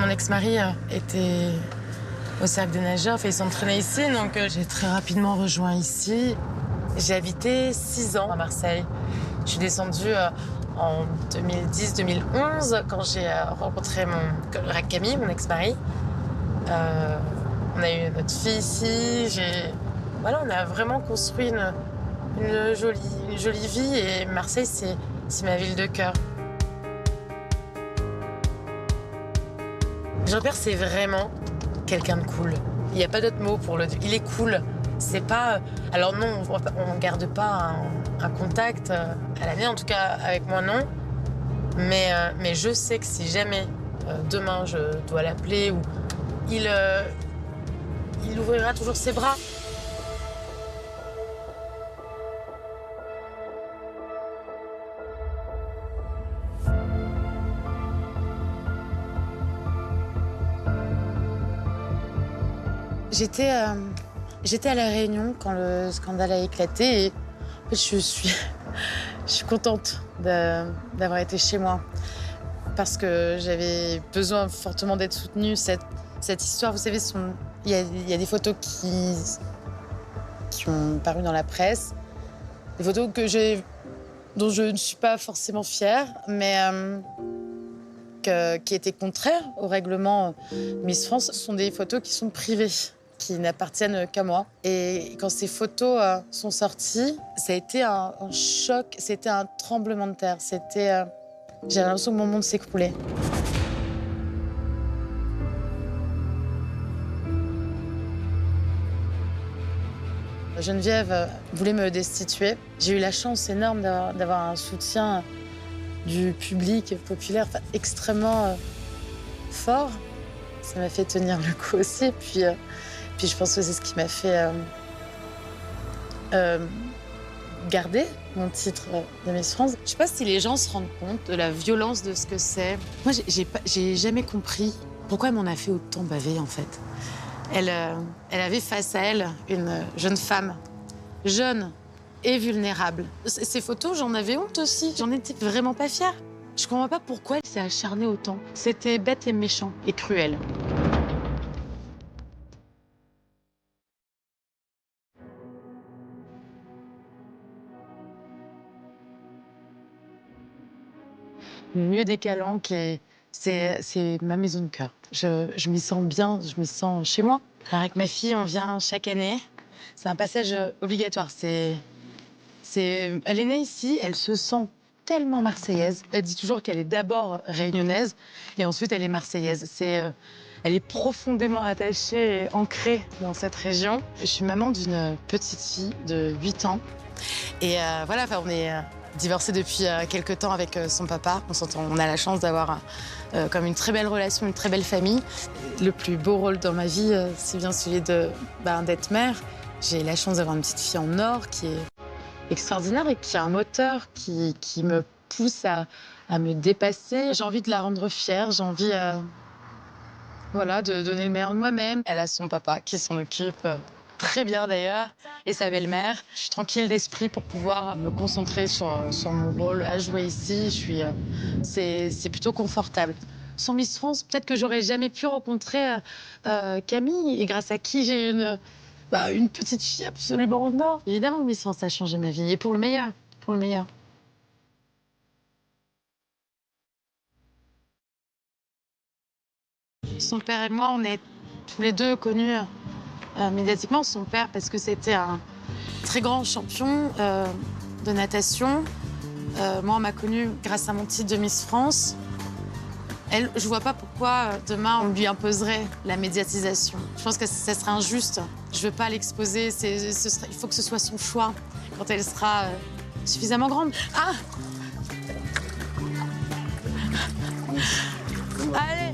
Mon ex-mari était au cercle des nageurs, il s'entraînait ici, donc j'ai très rapidement rejoint ici. J'ai habité 6 ans à Marseille. Je suis descendue en 2010-2011 quand j'ai rencontré Camille, mon ex-mari. On a eu notre fille ici. Voilà, on a vraiment construit une jolie vie et Marseille, c'est ma ville de cœur. Jean-Pierre, c'est vraiment quelqu'un de cool. Il n'y a pas d'autre mot pour le dire. Il est cool. C'est pas... Alors non, on ne garde pas un contact à l'année, en tout cas avec moi non. Mais je sais que si jamais demain je dois l'appeler, ou il ouvrira toujours ses bras. J'étais à La Réunion quand le scandale a éclaté et je suis contente d'avoir été chez moi parce que j'avais besoin fortement d'être soutenue. Cette histoire, vous savez, il y a des photos qui ont paru dans la presse, des photos dont je ne suis pas forcément fière, mais qui étaient contraires au règlement Miss France. Ce sont des photos qui sont privées, qui n'appartiennent qu'à moi. Et quand ces photos sont sorties, ça a été un choc, c'était un tremblement de terre. J'ai l'impression que mon monde s'écroulait. Geneviève voulait me destituer. J'ai eu la chance énorme d'avoir un soutien du public populaire extrêmement fort. Ça m'a fait tenir le coup aussi. Puis je pense que c'est ce qui m'a fait garder mon titre de Miss France. Je ne sais pas si les gens se rendent compte de la violence de ce que c'est. Moi, j'ai jamais compris pourquoi elle m'en a fait autant baver, en fait. Elle avait face à elle une jeune femme, jeune et vulnérable. Ces photos, j'en avais honte aussi. J'en étais vraiment pas fière. Je comprends pas pourquoi elle s'est acharnée autant. C'était bête et méchant et cruel. Le lieu des Calanques, c'est ma maison de cœur. Je m'y sens bien, je me sens chez moi. Alors avec ma fille, on vient chaque année. C'est un passage obligatoire. Elle est née ici, elle se sent tellement marseillaise. Elle dit toujours qu'elle est d'abord réunionnaise et ensuite elle est marseillaise. Elle est profondément attachée et ancrée dans cette région. Je suis maman d'une petite fille de 8 ans. Et voilà, on est divorcés depuis quelques temps avec son papa. On a la chance d'avoir comme une très belle relation, une très belle famille. Le plus beau rôle dans ma vie, c'est bien celui d'être mère. J'ai la chance d'avoir une petite fille en or qui est extraordinaire et qui a un moteur qui me pousse à me dépasser. J'ai envie de la rendre fière, j'ai envie de donner le meilleur de moi-même. Elle a son papa qui s'en occupe très bien d'ailleurs, et sa belle-mère. Je suis tranquille d'esprit pour pouvoir me concentrer sur mon rôle à jouer ici. C'est plutôt confortable. Sans Miss France, peut-être que j'aurais jamais pu rencontrer Camille, et grâce à qui j'ai une petite fille absolument en or. Évidemment, Miss France a changé ma vie, et pour le meilleur, pour le meilleur. Son père et moi, on est tous les deux connus médiatiquement. Son père, parce que c'était un très grand champion de natation. Moi, on m'a connue grâce à mon titre de Miss France. Je vois pas pourquoi demain on lui imposerait la médiatisation. Je pense que ça serait injuste. Je veux pas l'exposer. Il faut que ce soit son choix quand elle sera suffisamment grande. Ah! Allez!